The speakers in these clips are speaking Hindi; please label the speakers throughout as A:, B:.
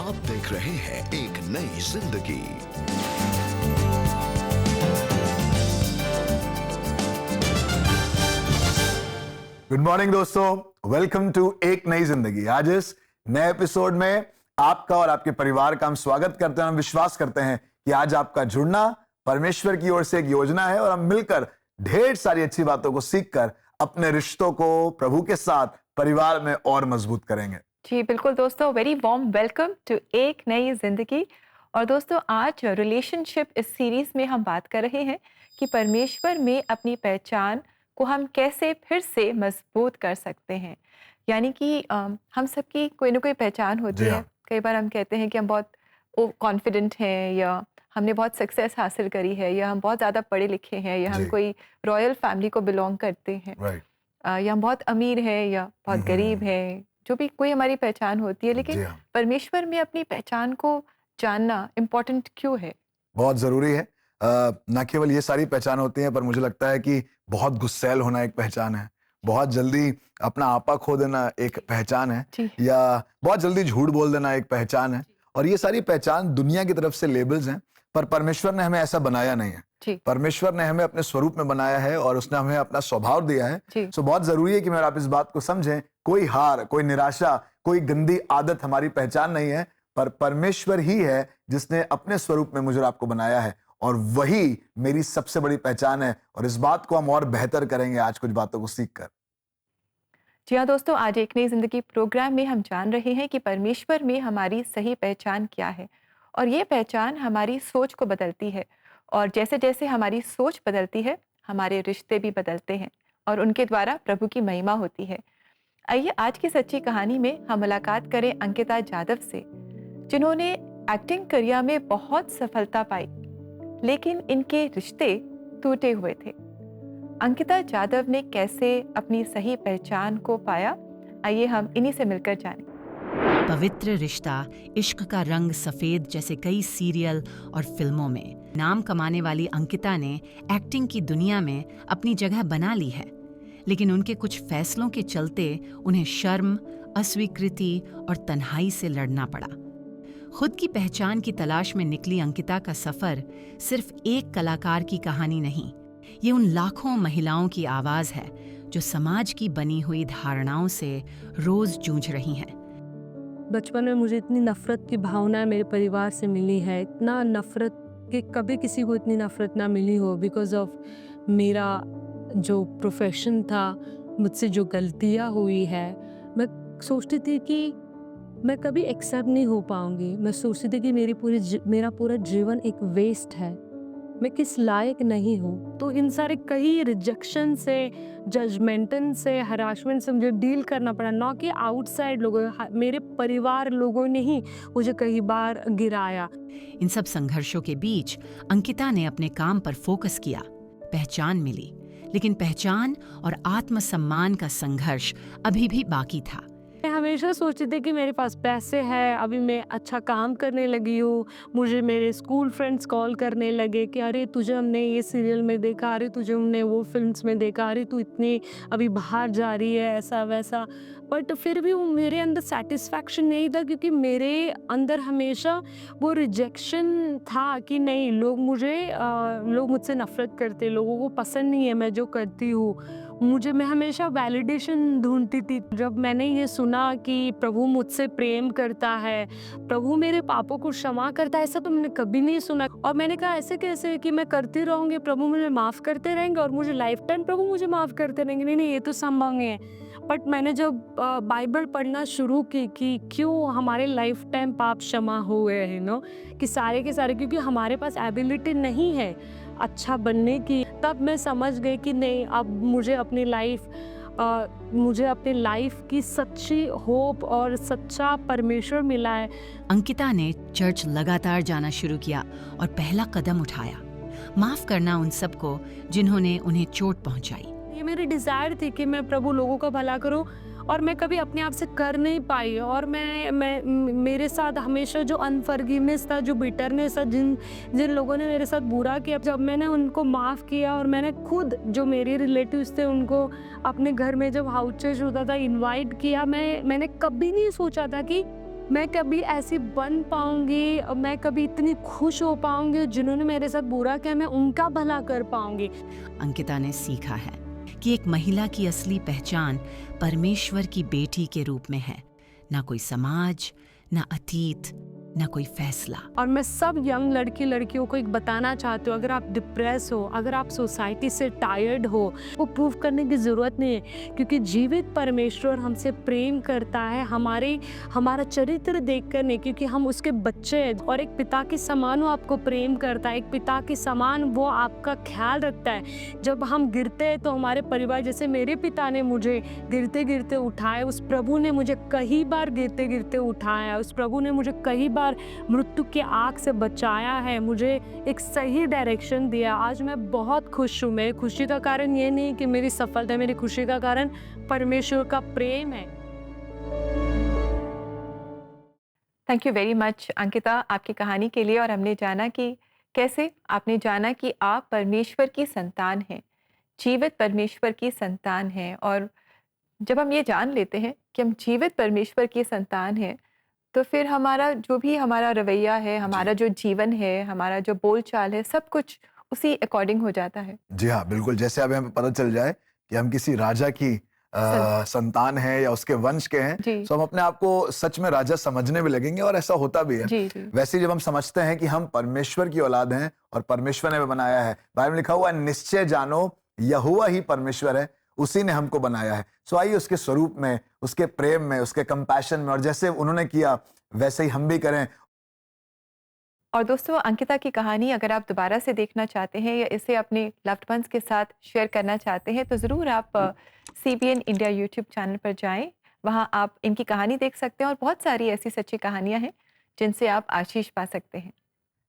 A: आप देख रहे हैं एक नई जिंदगी।
B: गुड मॉर्निंग दोस्तों, वेलकम टू एक नई जिंदगी। आज इस नए एपिसोड में आपका और आपके परिवार का हम स्वागत करते हैं। हम विश्वास करते हैं कि आज आपका जुड़ना परमेश्वर की ओर से एक योजना है और हम मिलकर ढेर सारी अच्छी बातों को सीखकर अपने रिश्तों को प्रभु के साथ परिवार में और मजबूत करेंगे।
C: जी बिल्कुल दोस्तों, वेरी वार्म वेलकम टू एक नई जिंदगी। और दोस्तों, आज रिलेशनशिप इस सीरीज में हम बात कर रहे हैं कि परमेश्वर में अपनी पहचान को हम कैसे फिर से मजबूत कर सकते हैं। यानी कि हम सबकी कोई ना कोई पहचान होती
B: जी
C: है।
B: हाँ।
C: कई बार हम कहते हैं कि हम बहुत कॉन्फिडेंट हैं, या हमने बहुत सक्सेस हासिल करी है, या हम बहुत ज़्यादा पढ़े लिखे हैं, या हम
B: जी।
C: कोई रॉयल फैमिली को बिलोंग करते हैं,
B: राइट।
C: या हम बहुत अमीर हैं या बहुत गरीब हैं। जो भी कोई हमारी पहचान होती है, लेकिन
B: जी हाँ।
C: परमेश्वर में अपनी पहचान को जानना इम्पोर्टेंट क्यों है?
B: बहुत जरूरी है। ना केवल ये सारी पहचान होती है, पर मुझे लगता है कि बहुत गुस्सैल होना एक पहचान है, बहुत जल्दी अपना आपा खो देना एक पहचान है,
C: जी।
B: या बहुत जल्दी झूठ बोल देना एक पहचान है। और ये सारी पहचान दुनिया की तरफ से लेबल्स हैं, पर परमेश्वर ने हमें ऐसा बनाया नहीं है।
C: जी।
B: परमेश्वर ने हमें अपने स्वरूप में बनाया है और उसने हमें अपना स्वभाव दिया है।
C: जी।
B: सो बहुत जरूरी है कि मैं और आप इस बात को समझें। कोई हार, कोई निराशा, कोई गंदी आदत हमारी पहचान नहीं है, पर परमेश्वर ही है जिसने अपने स्वरूप में मुझे और आपको बनाया है, और वही मेरी सबसे बड़ी पहचान है। और इस बात को हम और बेहतर करेंगे आज कुछ बातों को सीखकर।
C: जी हाँ दोस्तों, आज एक नई जिंदगी प्रोग्राम में हम जान रहे हैं कि परमेश्वर में हमारी सही पहचान क्या है। और ये पहचान हमारी सोच को बदलती है, और जैसे जैसे हमारी सोच बदलती है, हमारे रिश्ते भी बदलते हैं, और उनके द्वारा प्रभु की महिमा होती है। आइए आज की सच्ची कहानी में हम मुलाकात करें अंकिता जाधव से, जिन्होंने एक्टिंग करियर में बहुत सफलता पाई, लेकिन इनके रिश्ते टूटे हुए थे। अंकिता जाधव ने कैसे अपनी सही पहचान को पाया, आइए हम इन्हीं से मिलकर जानें।
D: पवित्र रिश्ता, इश्क का रंग सफेद जैसे कई सीरियल और फिल्मों में नाम कमाने वाली अंकिता ने एक्टिंग की दुनिया में अपनी जगह बना ली है, लेकिन उनके कुछ फैसलों के चलते उन्हें शर्म, अस्वीकृति और तन्हाई से लड़ना पड़ा। खुद की पहचान की तलाश में निकली अंकिता का सफर सिर्फ एक कलाकार की कहानी नहीं, ये उन लाखों महिलाओं की आवाज है जो समाज की बनी हुई धारणाओं से रोज जूझ रही हैं।
E: बचपन में मुझे इतनी नफरत की भावना मेरे परिवार से मिली है, इतना नफरत कि कभी किसी को इतनी नफरत ना मिली हो, बिकॉज ऑफ मेरा जो प्रोफेशन था, मुझसे जो गलतियाँ हुई है। मैं सोचती थी कि मैं कभी एक्सेप्ट नहीं हो पाऊंगी। मैं सोचती थी कि मेरा पूरा जीवन एक वेस्ट है, मैं किस लायक नहीं हूँ। तो इन सारे कई रिजेक्शन से, जजमेंटन से, हरासमेंट से मुझे डील करना पड़ा। ना कि आउटसाइड लोगों, मेरे परिवार लोगों ने ही मुझे कई बार गिराया।
D: इन सब संघर्षों के बीच अंकिता ने अपने काम पर फोकस किया, पहचान मिली, लेकिन पहचान और आत्मसम्मान का संघर्ष अभी भी बाकी था।
E: मैं हमेशा सोचती थी कि मेरे पास पैसे हैं, अभी मैं अच्छा काम करने लगी हूँ। मुझे मेरे स्कूल फ्रेंड्स कॉल करने लगे कि अरे तुझे हमने ये सीरियल में देखा, अरे तुझे हमने वो फिल्म्स में देखा, अरे तू इतनी अभी बाहर जा रही है, ऐसा वैसा। बट फिर भी वो मेरे अंदर सेटिस्फैक्शन नहीं था, क्योंकि मेरे अंदर हमेशा वो रिजेक्शन था कि नहीं, लोग मुझसे नफरत करते, लोगों को पसंद नहीं है मैं जो करती हूँ। मैं हमेशा वैलिडेशन ढूंढती थी। जब मैंने ये सुना कि प्रभु मुझसे प्रेम करता है, प्रभु मेरे पापों को क्षमा करता है, ऐसा तो मैंने कभी नहीं सुना। और मैंने कहा ऐसे कैसे कि मैं करती रहूँगी, प्रभु मुझे माफ़ करते रहेंगे और मुझे लाइफ टाइम प्रभु मुझे माफ़ करते रहेंगे। नहीं, ये तो संभव नहीं है। बट मैंने जब बाइबल पढ़ना शुरू की कि क्यों हमारे लाइफ टाइम पाप क्षमा हुए हैं, कि सारे के सारे, क्योंकि हमारे पास एबिलिटी नहीं है अच्छा बनने की, तब मैं समझ गई कि नहीं, अब मुझे अपनी लाइफ की सच्ची होप और सच्चा परमेश्वर मिला है।
D: अंकिता ने चर्च लगातार जाना शुरू किया और पहला कदम उठाया, माफ करना उन सबको जिन्होंने उन्हें चोट पहुंचाई।
E: ये मेरी डिज़ायर थी कि मैं प्रभु लोगों का भला करूं, और मैं कभी अपने आप से कर नहीं पाई। और मैं मेरे साथ हमेशा जो अनफॉरगिवनेस था, जो बिटरनेस था, जिन लोगों ने मेरे साथ बुरा किया, जब मैंने उनको माफ़ किया और मैंने खुद जो मेरे रिलेटिव्स थे उनको अपने घर में जब हाउस चर्च होता था इनवाइट किया, मैंने कभी नहीं सोचा था कि मैं कभी ऐसी बन पाऊंगी, मैं कभी इतनी खुश हो पाऊंगी, जिन्होंने मेरे साथ बुरा किया मैं उनका भला कर पाऊंगी।
D: अंकिता ने सीखा है कि एक महिला की असली पहचान परमेश्वर की बेटी के रूप में है, ना कोई समाज, ना अतीत, ना कोई फैसला।
E: और मैं सब यंग लड़कियों को एक बताना चाहती हूँ, अगर आप डिप्रेस हो, अगर आप सोसाइटी से टायर्ड हो, वो प्रूव करने की ज़रूरत नहीं है, क्योंकि जीवित परमेश्वर हमसे प्रेम करता है, हमारा चरित्र देख कर नहीं, क्योंकि हम उसके बच्चे हैं। और एक पिता के समान वो आपको प्रेम करता है, एक पिता के समान वो आपका ख्याल रखता है। जब हम गिरते हैं तो हमारे परिवार, जैसे मेरे पिता ने मुझे गिरते गिरते उठाया, उस प्रभु ने मुझे कई बार गिरते गिरते उठाया, उस प्रभु ने मुझे कई बार मृत्यु के आग से बचाया है, मुझे एक सही डायरेक्शन दिया। आज मैं बहुत खुश हूँ। मेरी खुशी का कारण ये नहीं कि मेरी सफलता है, मेरी खुशी का कारण परमेश्वर का प्रेम है।
C: Thank you very much Ankita आपकी कहानी के लिए। और हमने जाना कि कैसे आपने जाना कि आप परमेश्वर की संतान हैं, जीवित परमेश्वर की संतान हैं। और जब हम ये जान लेते हैं कि हम जीवित परमेश्वर की संतान हैं, तो फिर हमारा जो भी हमारा रवैया है, हमारा जो जीवन है, हमारा जो बोलचाल है, सब कुछ उसी अकॉर्डिंग हो जाता है।
B: जी हाँ, बिल्कुल। जैसे अब हमें पता चल जाए कि हम किसी राजा की संतान है या उसके वंश के हैं,
C: जी।
B: तो हम अपने आप को सच में राजा समझने भी लगेंगे, और ऐसा होता भी है।
C: जी, जी।
B: वैसे ही जब हम समझते हैं कि हम परमेश्वर की औलाद हैं और परमेश्वर ने हमें बनाया है, बाइबल में लिखा हुआ है, निश्चय जानो यहोवा ही परमेश्वर है, उसी ने हमको बनाया है। सो आइए उसके स्वरूप में, उसके प्रेम में, उसके कंपैशन में, और जैसे उन्होंने किया वैसे ही हम भी करें।
C: और दोस्तों, अंकिता की कहानी अगर आप दोबारा से देखना चाहते हैं या इसे अपने लव्ड वंस के साथ शेयर करना चाहते हैं, तो ज़रूर आप CBN इंडिया यूट्यूब चैनल पर जाएं। वहां आप इनकी कहानी देख सकते हैं और बहुत सारी ऐसी सच्ची कहानियां हैं जिनसे आप आशीष पा सकते हैं।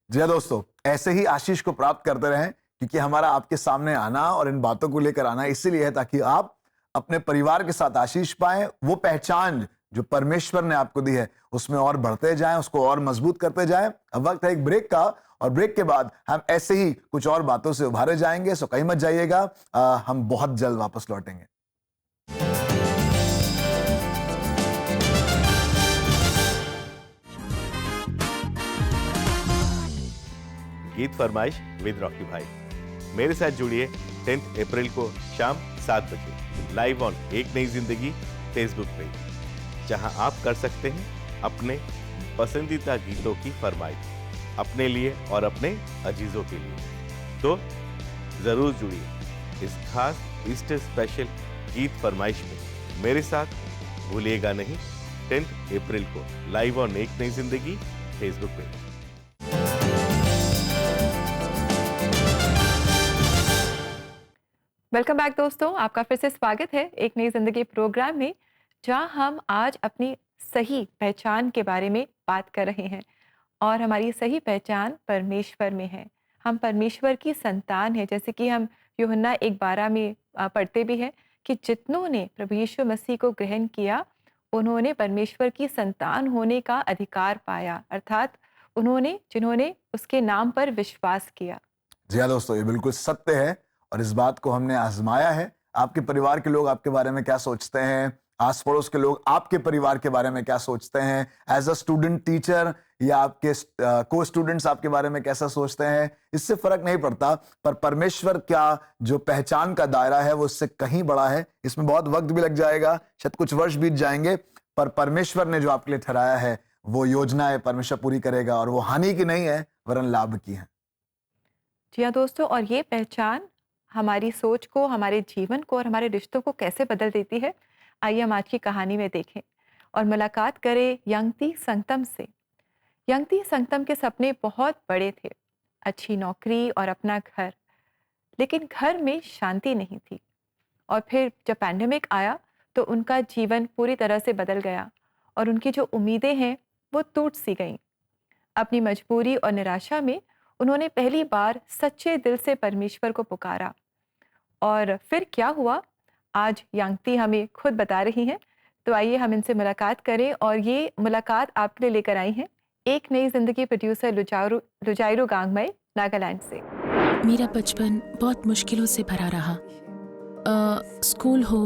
B: जी हाँ दोस्तों, ऐसे ही आशीष को प्राप्त करते रहें, क्योंकि हमारा आपके सामने आना और इन बातों को लेकर आना इसीलिए है ताकि आप अपने परिवार के साथ आशीष पाएं, वो पहचान जो परमेश्वर ने आपको दी है उसमें और बढ़ते जाएं, उसको और मजबूत करते जाएं। अब वक्त है एक ब्रेक का, और ब्रेक के बाद हम ऐसे ही कुछ और बातों से उभारे जाएंगे। सो कहीं मत जाइएगा, हम बहुत जल्द वापस लौटेंगे।
F: गीत फरमाइश विद रॉकी भाई, मेरे साथ जुड़िए 10 अप्रैल को शाम 7 बजे लाइव ऑन एक नई जिंदगी फेसबुक पेज, जहां आप कर सकते हैं अपने पसंदीदा गीतों की फरमाइश अपने लिए और अपने अजीजों के लिए। तो जरूर जुड़िए इस खास ईस्टर स्पेशल गीत फरमाइश में मेरे साथ, भूलिएगा नहीं, 10 अप्रैल को लाइव ऑन एक नई जिंदगी फेसबुक पेज।
C: वेलकम बैक दोस्तों, आपका फिर से स्वागत है एक नई जिंदगी प्रोग्राम में, जहां हम आज अपनी सही पहचान के बारे में बात कर रहे हैं। और हमारी सही पहचान परमेश्वर में है। हम परमेश्वर की संतान हैं, जैसे कि हम यूहन्ना 1:12 में पढ़ते भी हैं कि जितनों ने प्रभु यीशु मसीह को ग्रहण किया, उन्होंने परमेश्वर की संतान होने का अधिकार पाया, अर्थात जिन्होंने उसके नाम पर विश्वास किया।
B: जी हाँ दोस्तों, ये बिल्कुल सत्य है, और इस बात को हमने आजमाया है। आपके परिवार के लोग आपके बारे में क्या सोचते हैं, आस पड़ोस के लोग आपके परिवार के बारे में क्या सोचते हैं, एज अ स्टूडेंट टीचर या आपके को स्टूडेंट्स आपके बारे में कैसा सोचते हैं, इससे फर्क नहीं पड़ता। पर परमेश्वर क्या जो पहचान का दायरा है वो इससे कहीं बड़ा है। इसमें बहुत वक्त भी लग जाएगा, शायद कुछ वर्ष बीत जाएंगे, पर परमेश्वर ने जो आपके लिए ठहराया है वो योजनाएं परमेश्वर पूरी करेगा, और वो हानि की नहीं है वरन लाभ की है।
C: जी हाँ दोस्तों, और ये पहचान हमारी सोच को, हमारे जीवन को और हमारे रिश्तों को कैसे बदल देती है, आइए हम आज की कहानी में देखें और मुलाकात करें यंगती संगतम से। यंगती संगतम के सपने बहुत बड़े थे, अच्छी नौकरी और अपना घर, लेकिन घर में शांति नहीं थी। और फिर जब पैंडेमिक आया तो उनका जीवन पूरी तरह से बदल गया और उनकी जो उम्मीदें हैं वो टूट सी गईं। अपनी मजबूरी और निराशा में उन्होंने पहली बार सच्चे दिल से परमेश्वर को पुकारा। और फिर क्या हुआ, आज यांगती हमें खुद बता रही हैं। तो आइए हम इनसे मुलाकात करें, और ये मुलाकात आपके लिए लेकर आई हैं एक नई जिंदगी प्रोड्यूसर लुजाइरो गांगमई, नागालैंड से।
G: मेरा बचपन बहुत मुश्किलों से भरा रहा। स्कूल हो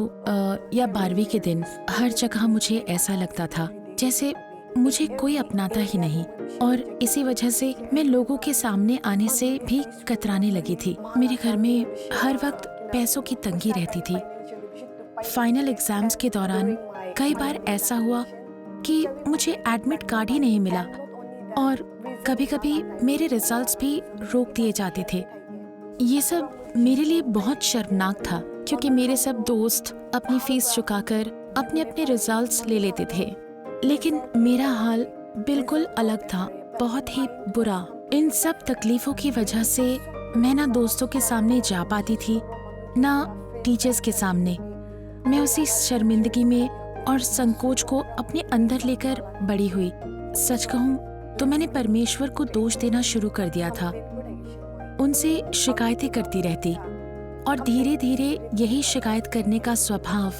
G: या 12वीं के दिन, हर जगह मुझे ऐसा लगता था जैसे मुझे कोई अपनाता ही नहीं और इसी वजह से मैं लोगों के सामने आने से भी कतराने लगी थी। मेरे घर में हर वक्त पैसों की तंगी रहती थी। फाइनल एग्जाम्स के दौरान कई बार ऐसा हुआ कि मुझे एडमिट कार्ड ही नहीं मिला और कभी-कभी मेरे रिजल्ट्स भी रोक दिए जाते थे। ये सब मेरे लिए बहुत शर्मनाक था क्योंकि मेरे सब दोस्त अपनी फीस चुकाकर अपने अपने रिजल्ट्स ले लेते थे, लेकिन मेरा हाल बिल्कुल अलग था, बहुत ही बुरा। इन सब तकलीफों की वजह से मैं ना दोस्तों के सामने जा पाती थी ना टीचर्स के सामने। मैं उसी शर्मिंदगी में और संकोच को अपने अंदर लेकर बड़ी हुई। सच कहूँ तो मैंने परमेश्वर को दोष देना शुरू कर दिया था, उनसे शिकायतें करती रहती और धीरे धीरे यही शिकायत करने का स्वभाव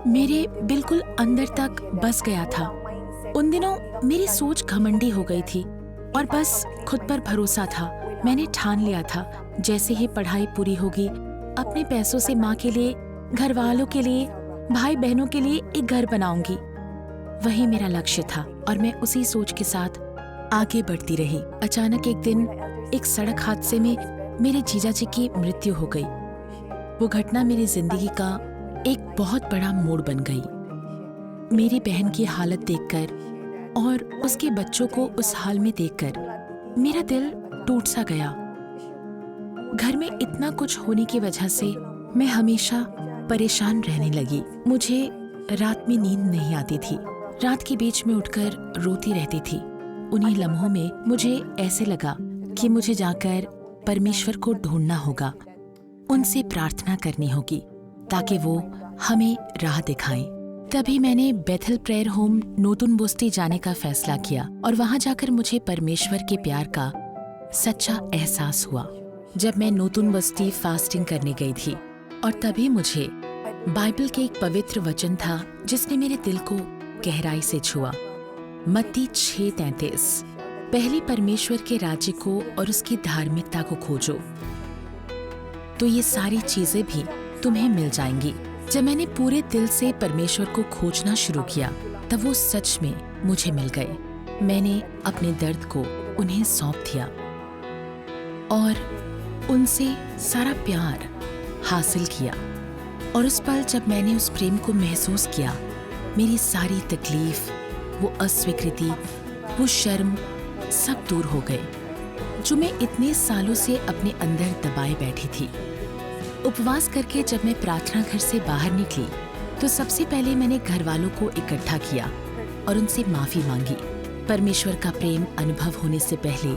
G: मेरे बिल्कुल अंदर तक बस गया था। उन दिनों मेरी सोच घमंडी हो गई थी और बस खुद पर भरोसा था। मैंने ठान लिया था जैसे ही पढ़ाई पूरी होगी अपने पैसों से माँ के लिए, घर वालों के लिए, भाई बहनों के लिए एक घर बनाऊंगी। वही मेरा लक्ष्य था और मैं उसी सोच के साथ आगे बढ़ती रही। अचानक एक दिन एक सड़क हादसे में मेरे जीजा जी की मृत्यु हो गई। वो घटना मेरी जिंदगी का एक बहुत बड़ा मोड़ बन गई। मेरी बहन की हालत देखकर और उसके बच्चों को उस हाल में देखकर मेरा दिल टूट सा गया। घर में इतना कुछ होने की वजह से मैं हमेशा परेशान रहने लगी। मुझे रात में नींद नहीं आती थी। रात के बीच में उठकर रोती रहती थी। उन्हीं लम्हों में मुझे ऐसे लगा कि मुझे जाकर परमेश्वर को ढूंढना होगा, उनसे प्रार्थना करनी होगी ताकि वो हमें राह दिखाएं। तभी मैंने बेथल प्रेयर होम नोतुन बोस्ती जाने का फैसला किया और वहां जाकर मुझे परमेश्वर के प्यार का सच्चा एहसास हुआ। जब मैं नोतुन बस्ती फास्टिंग करने गई थी और तभी मुझे बाइबल के एक पवित्र वचन था जिसने मेरे दिल को गहराई से छुआ। मत्ती 6:33, पहले परमेश्वर के राज्य को और उसकी धार्मिकता को खोजो तो ये सारी चीजें भी तुम्हें मिल जाएंगी। जब मैंने पूरे दिल से परमेश्वर को खोजना शुरू किया तब वो सच में मुझे मिल गए। मैंने अपने दर्द को उन्हें सौंप दिया और उनसे सारा प्यार हासिल किया। और उस पल जब मैंने उस प्रेम को महसूस किया, मेरी सारी तकलीफ, वो अस्वीकृति, वो शर्म सब दूर हो गए जो मैं इतने सालों से अपने अंदर दबाए बैठी थी। उपवास करके जब मैं प्रार्थना घर से बाहर निकली तो सबसे पहले मैंने घर वालों को इकट्ठा किया और उनसे माफी मांगी। परमेश्वर का प्रेम अनुभव होने से पहले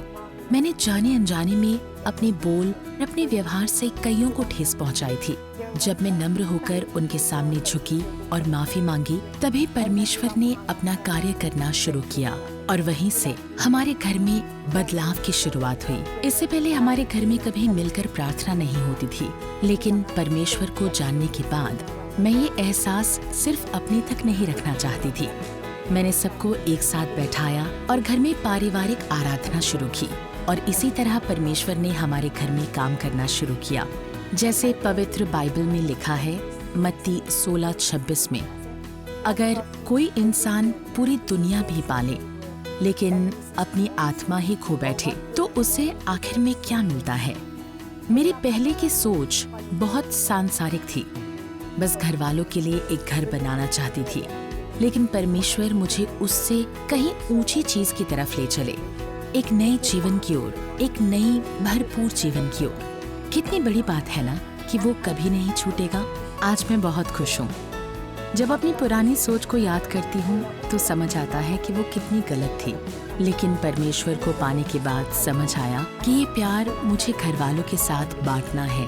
G: मैंने जाने अनजाने में अपने बोल और अपने व्यवहार से कईयों को ठेस पहुंचाई थी। जब मैं नम्र होकर उनके सामने झुकी और माफी मांगी तभी परमेश्वर ने अपना कार्य करना शुरू किया और वहीं से हमारे घर में बदलाव की शुरुआत हुई। इससे पहले हमारे घर में कभी मिलकर प्रार्थना नहीं होती थी, लेकिन परमेश्वर को जानने के बाद मैं ये एहसास सिर्फ अपने तक नहीं रखना चाहती थी। मैंने सबको एक साथ बैठाया और घर में पारिवारिक आराधना शुरू की और इसी तरह परमेश्वर ने हमारे घर में काम करना शुरू किया। जैसे पवित्र बाइबल में लिखा है मत्ती 16:26 में, अगर कोई इंसान पूरी दुनिया भी पाले लेकिन अपनी आत्मा ही खो बैठे तो उसे आखिर में क्या मिलता है। मेरी पहले की सोच बहुत सांसारिक थी, बस घर वालों के लिए एक घर बनाना चाहती थी, लेकिन परमेश्वर मुझे उससे कहीं ऊंची चीज की तरफ ले चले, एक नए जीवन की ओर, एक नई भरपूर जीवन की ओर। कितनी बड़ी बात है ना कि वो कभी नहीं छूटेगा। आज मैं बहुत खुश हूँ। जब अपनी पुरानी सोच को याद करती हूँ तो समझ आता है कि वो कितनी गलत थी, लेकिन परमेश्वर को पाने के बाद समझ आया कि ये प्यार मुझे घर वालों के साथ बांटना है।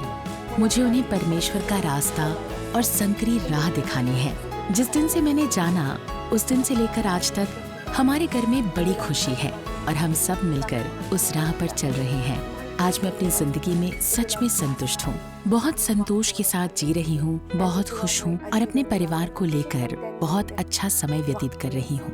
G: मुझे उन्हें परमेश्वर का रास्ता और संकरी राह दिखानी है। जिस दिन से मैंने जाना उस दिन से लेकर आज तक हमारे घर में बड़ी खुशी है और हम सब मिलकर उस राह पर चल रहे हैं। आज मैं अपनी जिंदगी में सच में संतुष्ट हूँ, बहुत संतोष के साथ जी रही हूँ, बहुत खुश हूँ और अपने परिवार को लेकर बहुत अच्छा समय व्यतीत कर रही हूँ।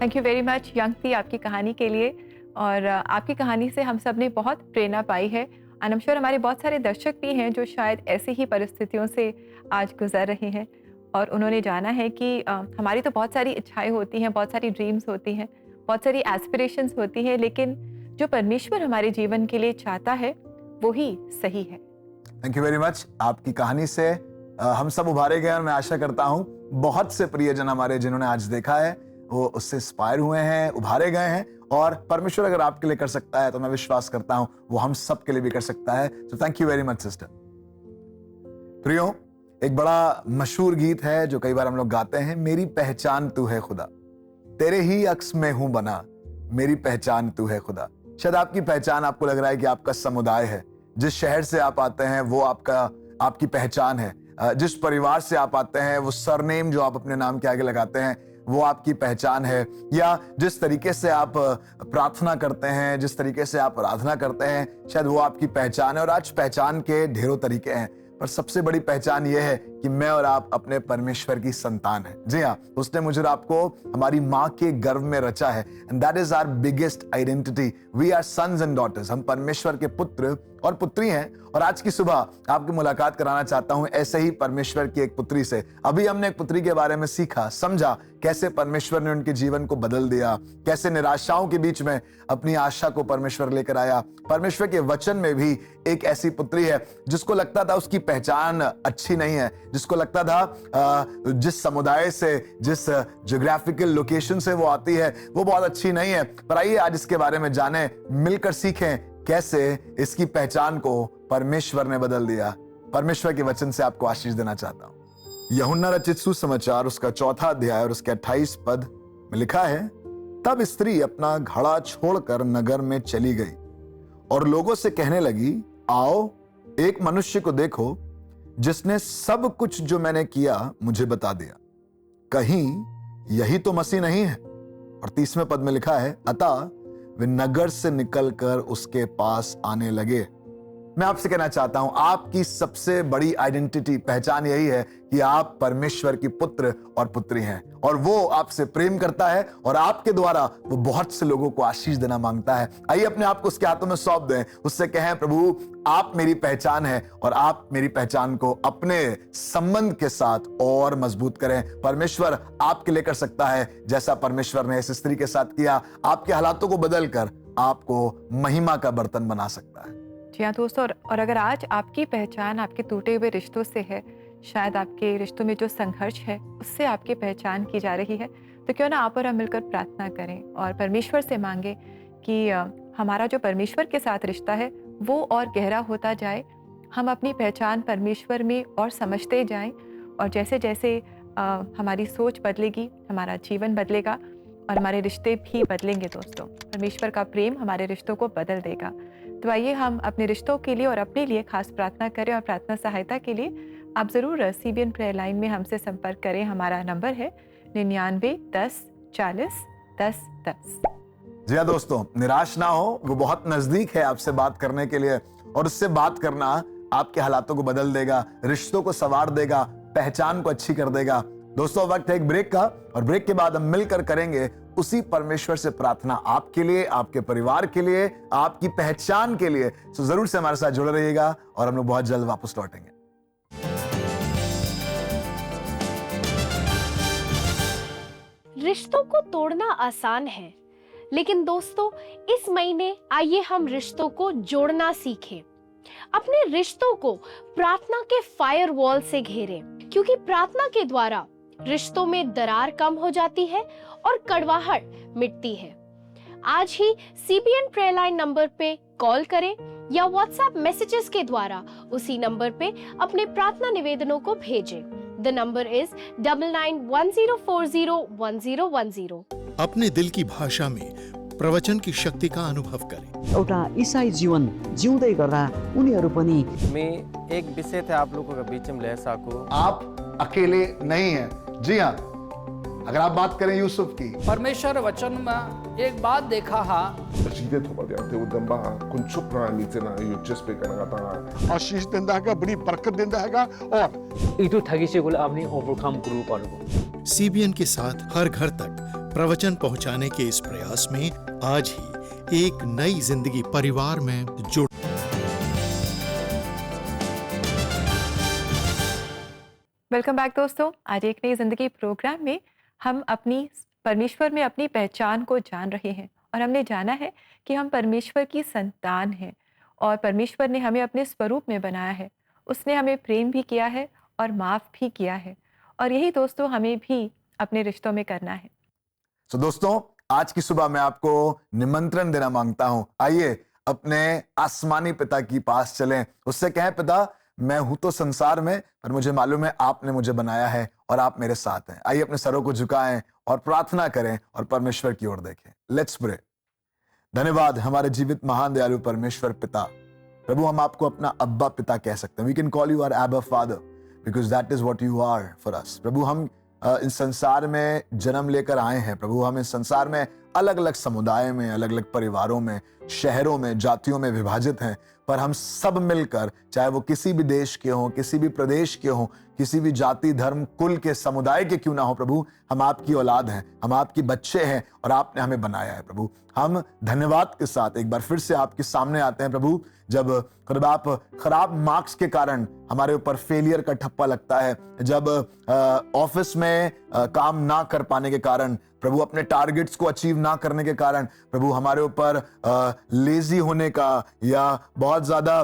C: थैंक यू वेरी मच यंगती आपकी कहानी के लिए। और आपकी कहानी से हम सब ने बहुत प्रेरणा पाई है। एंड आई एम श्योर हमारे बहुत सारे दर्शक भी हैं जो शायद ऐसी ही परिस्थितियों से आज गुजर रहे हैं। और उन्होंने जाना है कि हमारी तो बहुत सारी इच्छाएं होती हैं, बहुत सारी ड्रीम्स होती हैं, बहुत सारी एस्पिरेशंस होती हैं, लेकिन जो परमेश्वर हमारे जीवन के लिए चाहता है वो ही सही है।
B: Thank you very much. आपकी कहानी से हम सब उभारे गए और मैं आशा करता हूं बहुत से प्रियजन हमारे जिन्होंने आज देखा है वो उससे इंस्पायर हुए हैं, उभारे गए हैं, और परमेश्वर अगर आपके लिए कर सकता है तो मैं विश्वास करता हूं वो हम सब के लिए भी कर सकता है। So thank you very much sister. प्रियो, एक बड़ा मशहूर गीत है जो कई बार हम लोग गाते हैं, मेरी पहचान तू है खुदा, तेरे ही अक्स में हूं बना, मेरी पहचान तू है खुदा। शायद आपकी पहचान, आपको लग रहा है कि आपका समुदाय है, जिस शहर से आप आते हैं वो आपकी पहचान है, जिस परिवार से आप आते हैं वो सरनेम जो आप अपने नाम के आगे लगाते हैं वो आपकी पहचान है, या जिस तरीके से आप प्रार्थना करते हैं, जिस तरीके से आप आराधना करते हैं, शायद वो आपकी पहचान है। और आज पहचान के ढेरों तरीके हैं, पर सबसे बड़ी पहचान यह है कि मैं और आप अपने परमेश्वर की संतान हैं। जी हाँ, उसने मुझे और आपको हमारी माँ के गर्भ में रचा है, and that is our biggest identity. We are sons and daughters, हम परमेश्वर के पुत्र और पुत्री हैं। और आज की सुबह आपकी मुलाकात कराना चाहता हूं ऐसे ही परमेश्वर की एक पुत्री से। अभी हमने एक पुत्री के बारे में सीखा, समझा कैसे परमेश्वर ने उनके जीवन को बदल दिया, कैसे निराशाओं के बीच में अपनी आशा को परमेश्वर लेकर आया। परमेश्वर के वचन में भी एक ऐसी पुत्री है जिसको लगता था उसकी पहचान अच्छी नहीं है, जिसको लगता था जिस समुदाय से, जिस ज्योग्राफिकल लोकेशन से वो आती है वो बहुत अच्छी नहीं है। पर आइए आज इसके बारे में जाने, मिलकर सीखें कैसे इसकी पहचान को परमेश्वर ने बदल दिया। परमेश्वर के वचन से आपको आशीष देना चाहता हूं। यूहन्ना रचित सुसमाचार उसका 4 अध्याय और उसके 28 पद में लिखा है, तब स्त्री अपना घड़ा छोड़कर नगर में चली गई और लोगों से कहने लगी, आओ एक मनुष्य को देखो जिसने सब कुछ जो मैंने किया मुझे बता दिया। कहीं यही तो मसीह नहीं है? और 30वें पद में लिखा है, अतः वे नगर से निकलकर उसके पास आने लगे। मैं आपसे कहना चाहता हूं, आपकी सबसे बड़ी आइडेंटिटी, पहचान यही है कि आप परमेश्वर की पुत्र और पुत्री हैं, और वो आपसे प्रेम करता है और आपके द्वारा वो बहुत से लोगों को आशीष देना मांगता है। आइए अपने आप को उसके हाथों में सौंप दें, उससे कहें, प्रभु आप मेरी पहचान है और आप मेरी पहचान को अपने संबंध के साथ और मजबूत करें। परमेश्वर आपके लिए कर सकता है जैसा परमेश्वर ने इस स्त्री के साथ किया। आपके हालातों को बदलकर आपको महिमा का बर्तन बना सकता है।
C: जी हाँ दोस्तों, और अगर आज आपकी पहचान आपके टूटे हुए रिश्तों से है, शायद आपके रिश्तों में जो संघर्ष है उससे आपकी पहचान की जा रही है, तो क्यों ना आप और हम मिलकर प्रार्थना करें और परमेश्वर से मांगे कि हमारा जो परमेश्वर के साथ रिश्ता है वो और गहरा होता जाए, हम अपनी पहचान परमेश्वर में और समझते जाएं, और जैसे जैसे हमारी सोच बदलेगी हमारा जीवन बदलेगा और हमारे रिश्ते भी बदलेंगे। दोस्तों, परमेश्वर का प्रेम हमारे रिश्तों को बदल देगा। तो आइए हम अपने रिश्तों के लिए और अपने लिए खास प्रार्थना करें, और प्रार्थना सहायता के लिए आप ज़रूर CBN प्रेयर लाइन में हमसे संपर्क करें। हमारा नंबर है 99 10 40 10 10।
B: जी हाँ दोस्तों, निराश ना हो, वो बहुत नजदीक है आपसे बात करने के लिए, और उससे बात करना आपके हालातों को बदल देगा, रिश्तों को संवार देगा, पहचान को अच्छी कर देगा। दोस्तों, वक्त है एक ब्रेक का, और ब्रेक के बाद हम मिलकर करेंगे उसी परमेश्वर से प्रार्थना आपके लिए, आपके परिवार के लिए, आपकी पहचान के लिए। तो जरूर से हमारे साथ जुड़े रहिएगा और हम लोग बहुत जल्द वापस लौटेंगे।
H: रिश्तों को तोड़ना आसान है, लेकिन दोस्तों इस महीने आइए हम रिश्तों को जोड़ना सीखें। अपने रिश्तों को प्रार्थना के फायर वॉल से घेरें, क्योंकि प्रार्थना के द्वारा रिश्तों में दरार कम हो जाती है और कड़वाहट मिटती है। आज ही CBN प्रेयर लाइन नंबर पे कॉल करें या व्हाट्सएप मैसेजेस के द्वारा उसी नंबर पे अपने प्रार्थना निवेदनों को भेजें। The number is 9910401010।
I: अपने दिल की भाषा में प्रवचन की शक्ति का अनुभव करें।
J: एउटा ईसाई जीवन जिउँदै गर्दा उनीहरू पनि
K: मैं एक विषय थे आप लोगों के बीच में ले सकूं।
B: आप अकेले नहीं हैं। जी हाँ, अगर आप बात करें यूसुफ की,
L: परमेश्वर वचन में एक बात देखा हा
M: आशीष देता है, बड़ी बरकत देता है, और
N: itu थगिसेगुल आपने ओवरकम ग्रुप और
I: CBN के साथ हर घर तक प्रवचन पहुंचाने के इस प्रयास में आज ही एक नई जिंदगी परिवार में जुड़।
C: वेलकम बैक दोस्तों। आज एक नई जिंदगी प्रोग्राम में हम अपनी परमेश्वर में अपनी पहचान को जान रहे हैं और हमने जाना है कि हम परमेश्वर की संतान हैं और परमेश्वर ने हमें अपने स्वरूप में बनाया है। उसने हमें प्रेम भी किया है और माफ़ भी किया है और यही दोस्तों हमें भी अपने रिश्तों में करना है।
B: तो दोस्तों, आज की सुबह मैं आपको निमंत्रण देना मांगता हूं। आइए अपने आसमानी पिता की पास चलें, उससे कहें, पिता मैं हूं तो संसार में, पर मुझे मालूम है आपने मुझे बनाया है और आप मेरे साथ हैं। आइए अपने सरों को झुकाएं और प्रार्थना करें और परमेश्वर की ओर देखें। Let's pray. धन्यवाद हमारे जीवित महान दयालु परमेश्वर पिता। प्रभु, हम आपको अपना अब्बा पिता कह सकते हैं। We can call you our अब्बा father because that is what you are for us. प्रभु, हम इस संसार में जन्म लेकर आए हैं। प्रभु, हम इस संसार में अलग अलग समुदाय में, अलग अलग परिवारों में, शहरों में, जातियों में विभाजित हैं, पर हम सब मिलकर, चाहे वो किसी भी देश के हों, किसी भी प्रदेश के हों, किसी भी जाति, धर्म, कुल के, समुदाय के क्यों ना हो, प्रभु हम आपकी औलाद हैं, हम आपके बच्चे हैं और आपने हमें बनाया है। प्रभु, हम धन्यवाद के साथ एक बार फिर से आपके सामने आते हैं। प्रभु, जब आप खराब मार्क्स के कारण हमारे ऊपर फेलियर का ठप्पा लगता है, जब ऑफिस में काम ना कर पाने के कारण, प्रभु अपने टारगेट्स को अचीव ना करने के कारण, प्रभु हमारे ऊपर लेजी होने का या बहुत ज्यादा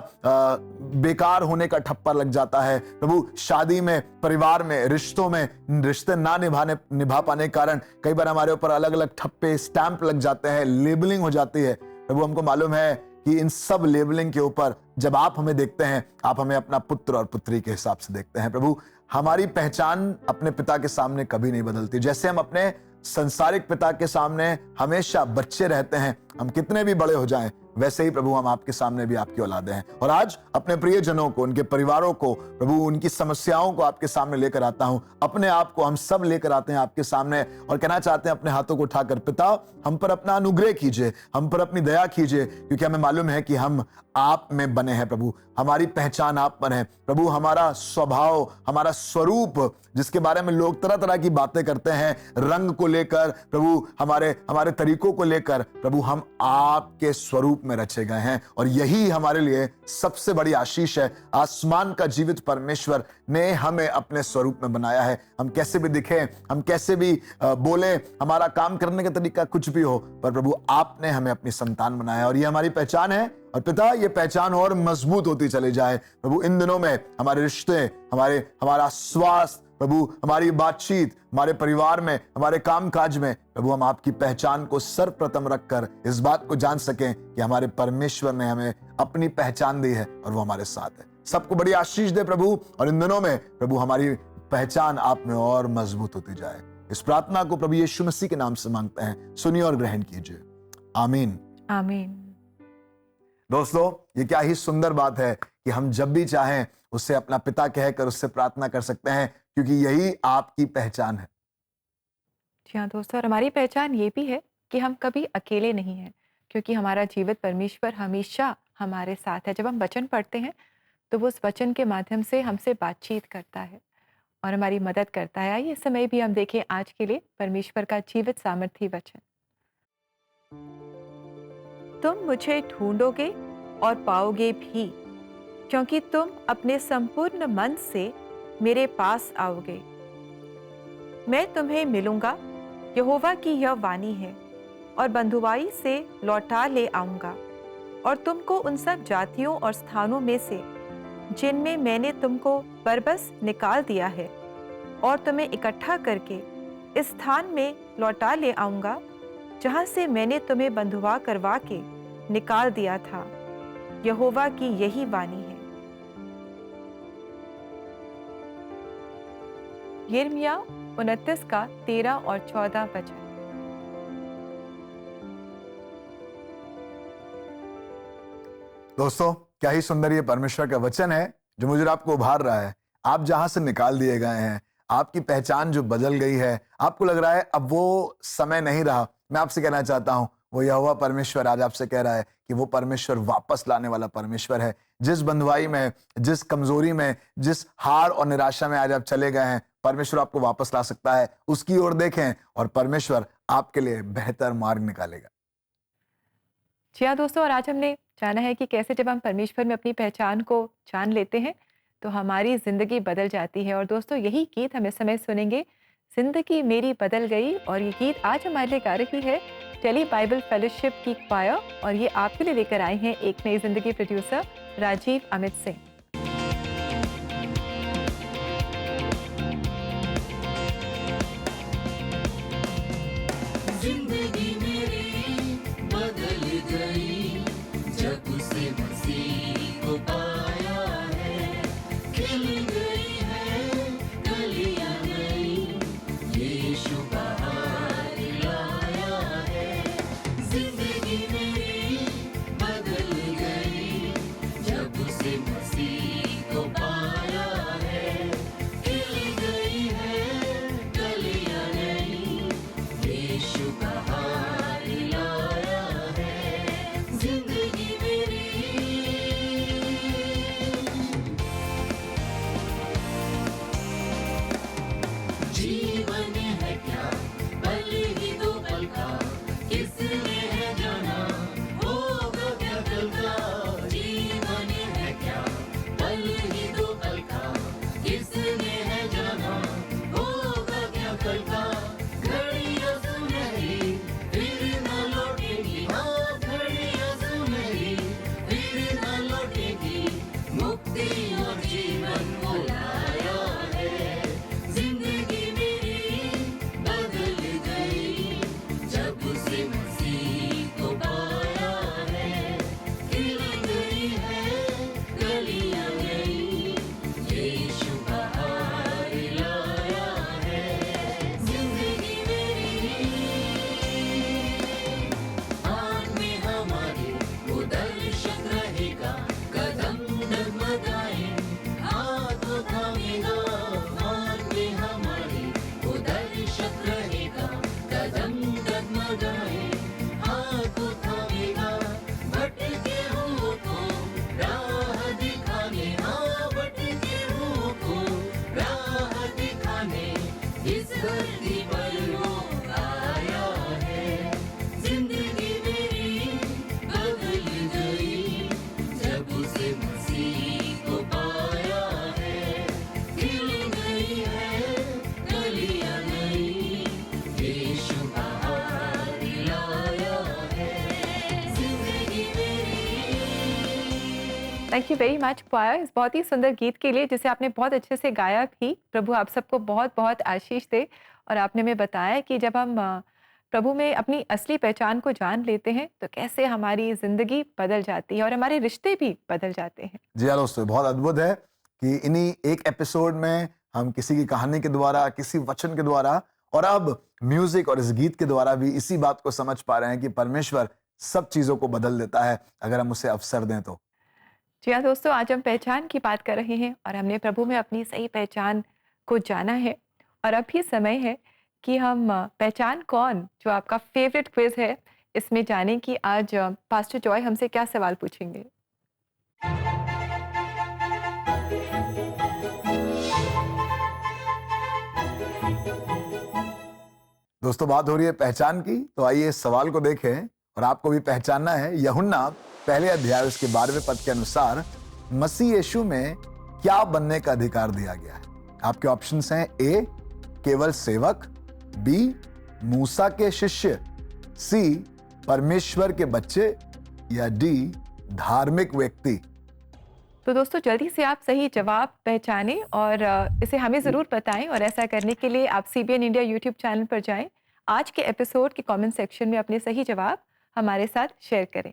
B: बेकार होने का ठप्पा लग जाता है। प्रभु, शादी में, परिवार में, रिश्तों में रिश्ते ना निभा पाने के कारण कई बार हमारे ऊपर अलग अलग ठप्पे, स्टैंप लग जाते हैं, लेबलिंग हो जाती है। प्रभु, हमको मालूम है कि इन सब लेबलिंग के ऊपर जब आप हमें देखते हैं, आप हमें अपना पुत्र और पुत्री के हिसाब से देखते हैं। प्रभु, हमारी पहचान अपने पिता के सामने कभी नहीं बदलती। जैसे हम अपने संसारिक पिता के सामने हमेशा बच्चे रहते हैं, हम कितने भी बड़े हो जाएं, वैसे ही प्रभु हम आपके सामने भी आपकी औलादे हैं। और आज अपने प्रियजनों को, उनके परिवारों को, प्रभु उनकी समस्याओं को आपके सामने लेकर आता हूं। अपने आप को हम सब लेकर आते हैं आपके सामने और कहना चाहते हैं अपने हाथों को उठाकर, पिता हम पर अपना अनुग्रह कीजिए, हम पर अपनी दया कीजिए, क्योंकि हमें मालूम है कि हम आप में बने हैं। प्रभु, हमारी पहचान आप पर है। प्रभु, हमारा स्वभाव, हमारा स्वरूप, जिसके बारे में लोग तरह तरह की बातें करते हैं, रंग को लेकर, प्रभु हमारे तरीकों को लेकर, प्रभु हम आपके स्वरूप में रचे गए हैं और यही हमारे लिए सबसे बड़ी आशीष है। आसमान का जीवित परमेश्वर ने हमें अपने स्वरूप में बनाया है। हम कैसे भी दिखें, हम कैसे भी बोले, हमारा काम करने का तरीका कुछ भी हो, पर प्रभु आपने हमें अपनी संतान बनाया है और ये हमारी पहचान है। और पिता, ये पहचान और मजबूत होती चली जाए। प्रभु, इन दिनों में हमारे रिश्ते, हमारा स्वास्थ्य, प्रभु हमारी बातचीत, हमारे परिवार में, हमारे काम काज में, प्रभु हम आपकी पहचान को सर्वप्रथम रखकर इस बात को जान सकें कि हमारे परमेश्वर ने हमें अपनी पहचान दी है और वो हमारे साथ है। सबको बड़ी आशीष दे प्रभु, और इन दिनों में प्रभु हमारी पहचान आप में और मजबूत होती जाए। इस प्रार्थना को प्रभु यीशु मसीह के नाम से मांगते हैं, सुनिए और ग्रहण कीजिए। आमीन,
C: आमीन।
B: दोस्तों, ये क्या ही सुंदर बात है कि हम जब भी चाहें उससे अपना पिता कहकर उससे प्रार्थना कर सकते हैं, क्योंकि यही आपकी पहचान है।
C: जी हाँ दोस्तों, और हमारी पहचान ये भी है कि हम कभी अकेले नहीं हैं, क्योंकि हमारा जीवित परमेश्वर हमेशा हमारे साथ है। जब हम वचन पढ़ते हैं तो वो उस वचन के माध्यम से हमसे बातचीत करता है और हमारी मदद करता है। आइए इस समय भी हम देखें आज के लिए परमेश्वर का जीवित सामर्थी वचन। तुम मुझे ढूंढोगे और पाओगे भी, क्योंकि तुम अपने संपूर्ण मन से मेरे पास आओगे। मैं तुम्हें मिलूंगा, यहोवा की यह वाणी है, और बंधुआई से लौटा ले आऊंगा और तुमको उन सब जातियों और स्थानों में से जिनमें मैंने तुमको बरबस निकाल दिया है, और तुम्हें इकट्ठा करके इस स्थान में लौटा ले आऊंगा जहां से मैंने तुम्हें बंधुआ करवा के निकाल दिया था। यहोवा की यही वाणी है। यिर्मयाह 29 का 13 और 14 वचन।
B: दोस्तों, क्या ही सुंदर ये परमेश्वर का वचन है जो मुझे आपको उभार रहा है। आप जहां से निकाल दिए गए हैं, आपकी पहचान जो बदल गई है, आपको लग रहा है अब वो समय नहीं रहा। मैं आपसे कहना चाहता हूं, वो यहोवा परमेश्वर आज आपसे कह रहा है कि वो परमेश्वर वापस लाने वाला परमेश्वर है। जिस बंधुआई में, जिस कमजोरी में, जिस हार और निराशा में आज आप चले गए हैं, परमेश्वर आपको वापस ला सकता है। उसकी ओर देखें और परमेश्वर आपके लिए बेहतर मार्ग निकालेगा।
C: जी हाँ दोस्तों, और आज हमने जाना है कि कैसे जब हम परमेश्वर में अपनी पहचान को जान लेते हैं तो हमारी ज़िंदगी बदल जाती है। और दोस्तों यही गीत हम इस समय सुनेंगे, ज़िंदगी मेरी बदल गई। और ये गीत आज हमारे लिए गा रही है टेली बाइबल फेलोशिप की क्वायर, और ये आपके लिए लेकर आए हैं एक नई ज़िंदगी प्रोड्यूसर राजीव अमित सिंह।
O: जिंदगी मेरी बदल गई जब से मसीह को पाया है, खिल गई है कलियां नई, यीशु बहार लाया है। जिंदगी मेरी बदल गई जब से मसीह को पाया है, खिल गई है कलियां नई, यीशु बहार लाया है। जिंदगी मेरी जीवन है क्या पल ही दो पल का, किसने है जाना होगा क्या कल का। जीवन है क्या पल ही दो पल का, किसने है जाना होगा क्या कल का। घड़ियां सुनहरी फिर न लौटेगी, हाँ घड़ियां सुनहरी फिर न लौटेगी, मुक्ति और जीवन को लाया है। जिंदगी मेरी बदल गई जब से मसीह को पाया है, खिल गई है कलियां नई, यीशु बहार लाया है। जिंदगी मेरी आन में हमारे वो दर्शन रहेगा, कदम डगमगाए हाथ वो थामेगा। आन में हमारे वो दर्शन रहेगा, कदम डगमगाए हाथ वो थामेगा। भटके हुओं को राह दिखाने, हाँ भटके हुओं को राह दिखाने, इस धरती पर वो आया है। जिंदगी मेरी बदल गई जब से मसीह को पाया है, खिल गई है कलियां नई, यीशु बहार लाया है। जिंदगी मेरी
C: thank you very much choir इस बहुत ही सुंदर गीत के लिए, जिसे आपने बहुत अच्छे से गाया भी। प्रभु आप सबको बहुत बहुत आशीष दे। और आपने हमें बताया कि जब हम प्रभु में अपनी असली पहचान को जान लेते हैं तो कैसे हमारी ज़िंदगी बदल जाती है और हमारे रिश्ते भी बदल जाते हैं।
B: जी हाँ दोस्तों, बहुत अद्भुत है कि इन्हीं एक एपिसोड में हम किसी की कहानी के द्वारा, किसी वचन के द्वारा और अब म्यूजिक और इस गीत के द्वारा भी इसी बात को समझ पा रहे हैं कि परमेश्वर सब चीजों को बदल देता है अगर हम उसे अवसर दें तो।
C: जी हाँ दोस्तों, आज हम पहचान की बात कर रहे हैं और हमने प्रभु में अपनी सही पहचान को जाना है। और अब भी समय है कि हम पहचान कौन, जो आपका फेवरेट क्विज है, इसमें जाने की आज पास्टर जॉय हमसे क्या सवाल पूछेंगे।
B: दोस्तों बात हो रही है पहचान की, तो आइए इस सवाल को देखें और आपको भी पहचानना है। यूहन्ना पहले अध्याय उसके 12वें पद के अनुसार मसीह यीशु में क्या बनने का अधिकार दिया गया है। आपके ऑप्शंस हैं ए केवल सेवक, बी मूसा के शिष्य, सी परमेश्वर के बच्चे, या डी धार्मिक व्यक्ति।
C: तो दोस्तों जल्दी से आप सही जवाब पहचानें और इसे हमें ज़रूर बताएं। और ऐसा करने के लिए आप CBN इंडिया यूट्यूब चैनल पर जाएं। आज के एपिसोड के कमेंट सेक्शन में अपने सही जवाब हमारे साथ शेयर करें।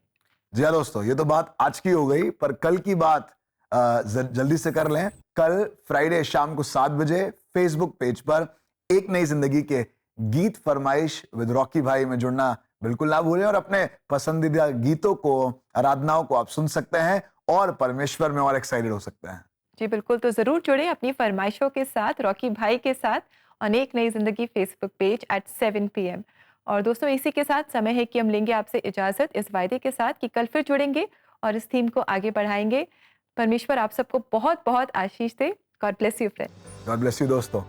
B: जी हाँ दोस्तों, ये तो बात आज की हो गई, पर कल की बात जल्दी से कर लें। कल फ्राइडे शाम को 7 बजे फेसबुक पेज पर एक नई जिंदगी के गीत फरमाइश विद रॉकी भाई में जुड़ना बिल्कुल ना भूलें और अपने पसंदीदा गीतों को, आराधनाओं को आप सुन सकते हैं और परमेश्वर में और एक्साइटेड हो सकते हैं।
C: जी बिल्कुल, तो जरूर जुड़े अपनी फरमाइशों के साथ रॉकी भाई के साथ और एक नई जिंदगी फेसबुक पेज एट 7 PM। और दोस्तों इसी के साथ समय है कि हम लेंगे आपसे इजाजत इस वायदे के साथ कि कल फिर जुड़ेंगे और इस थीम को आगे बढ़ाएंगे। परमेश्वर आप सबको बहुत बहुत आशीष दे। God bless you friend.
B: God bless you दोस्तों।